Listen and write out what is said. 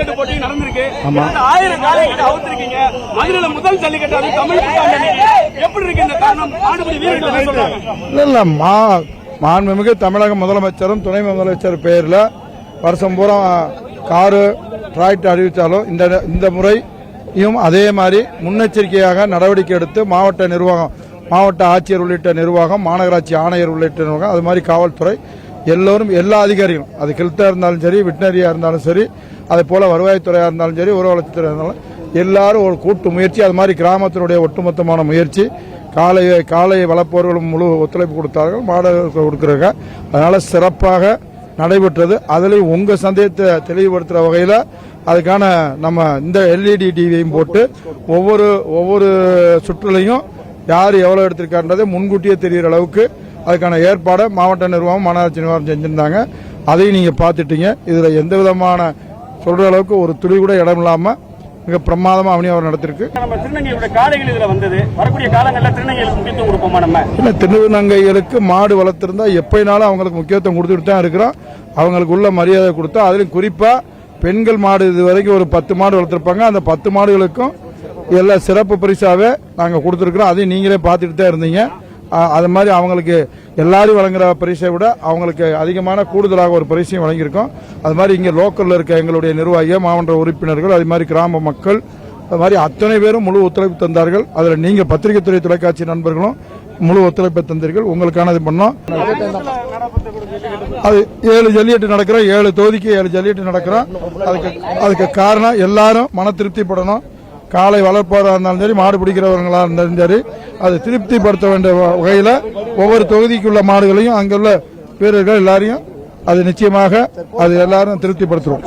ஜல்லிக்கட்டு போட்டி நடந்திருக்கு. 1000 காளைகளை அவுத்திருக்கீங்க. மதுரையில முதல் ஜல்லிக்கட்டு அது தமிழ் எப்படி இருக்கு இந்த காரணம்? மாடுபிடி வீரர்கள் சொல்றாங்க. இல்ல மாண்புமிகு தமிழக முதலமைச்சரும் துணை முதலமைச்சர் பெயர்ல வருஷம் பூரா காரு டிராக்டர் அறிவித்தாலும் இந்த முறையும் அதே மாதிரி முன்னெச்சரிக்கையாக நடவடிக்கை எடுத்து மாவட்ட நிர்வாகம், மாவட்ட ஆட்சியர் உள்ளிட்ட நிர்வாகம், மாநகராட்சி ஆணையர் உள்ளிட்ட நிர்வாகம், அது மாதிரி காவல்துறை எல்லோரும் எல்லா அதிகாரிகளும், அது ஹெல்த்தா இருந்தாலும் சரி, வெட்டினரியா இருந்தாலும் சரி, அதே போல வருவாய்த்துறையா இருந்தாலும் சரி, உறவு வளர்ச்சித்துறை இருந்தாலும் எல்லாரும் ஒரு கூட்டு முயற்சி, அது மாதிரி கிராமத்தினுடைய ஒட்டுமொத்தமான முயற்சி, காளையை வளர்ப்பவர்களும் முழு ஒத்துழைப்பு கொடுத்தார்கள், மாடுகளுக்கு கொடுக்கிறாங்க. அதனால சிறப்பாக நடைபெற்றது. அதுலேயும் உங்க சந்தேகத்தை தெளிவுபடுத்துற வகையில் அதுக்கான நம்ம இந்த எல்இடி டிவியையும் போட்டு ஒவ்வொரு சுற்றுலையும் யார் எவ்வளவு எடுத்திருக்கான்றதை முன்கூட்டியே தெரிகிற அளவுக்கு அதுக்கான ஏற்பாடு மாவட்ட நிர்வாகம், மாநகராட்சி நிர்வாகம் செஞ்சிருந்தாங்க. அதையும் நீங்க பாத்துட்டீங்க. இதுல எந்த விதமான சொல்ற அளவுக்கு ஒரு துளி கூட இடம் இல்லாம மிக பிரமாதமா அவனியாவர் நடத்திருக்கு. நம்ம திருநங்கையோட காளைகள் இதுல வந்தது. வரக்கூடிய காலங்களில் திருநங்கைகளுக்கு முக்கியத்துவம் கொடுப்போமா? நம்ம இல்ல, திருநங்கைகளுக்கு மாடு வளர்த்திருந்தா எப்பயினாலும் அவங்களுக்கு முக்கியத்துவம் கொடுத்துட்டு தான் இருக்கிறோம். அவங்களுக்கு உள்ள மரியாதை கொடுத்தா, அதுலயும் குறிப்பா பெண்கள் மாடு இது வரைக்கும் ஒரு 10 மாடு வளர்த்திருப்பாங்க. அந்த 10 மாடுகளுக்கும் எல்லா சிறப்பு பரிசாவே நாங்க கொடுத்திருக்கிறோம். அதையும் நீங்களே பார்த்துட்டு தான் இருந்தீங்க. அது மாதிரி அவங்களுக்கு எல்லாரும் வழங்குற பரிசை விட அவங்களுக்கு அதிகமான கூடுதலாக ஒரு பரிசையும் வழங்கியிருக்கோம். அது மாதிரி இங்கே லோக்கல்ல இருக்க எங்களுடைய நிர்வாகிகள், மாவட்ட உறுப்பினர்கள், அது மாதிரி கிராம மக்கள், அது மாதிரி அத்தனை பேரும் முழு ஒத்துழைப்பு தந்தார்கள். அதில் நீங்க பத்திரிகை துறை தொலைக்காட்சி நண்பர்களும் முழு ஒத்துழைப்பு தந்தீர்கள். உங்களுக்கான இது பண்ணோம். அது 7 ஜல்லிக்கட்டு நடக்கிறோம். 7 தொகுதிக்கு 7 ஜல்லிக்கட்டு நடக்கிறோம். அதுக்கு காரணம் எல்லாரும் மன திருப்திப்படணும். காளை வளர்ப்பவராக இருந்தாலும் சரி, மாடு பிடிக்கிறவர்களா இருந்தாலும் சரி, அது திருப்திப்படுத்த வேண்டிய வகையில் ஒவ்வொரு தொகுதிக்குள்ள மாடுகளையும் அங்குள்ள வீரர்கள் எல்லாரையும் அது நிச்சயமாக அது எல்லாரும் திருப்திப்படுத்துவோம்.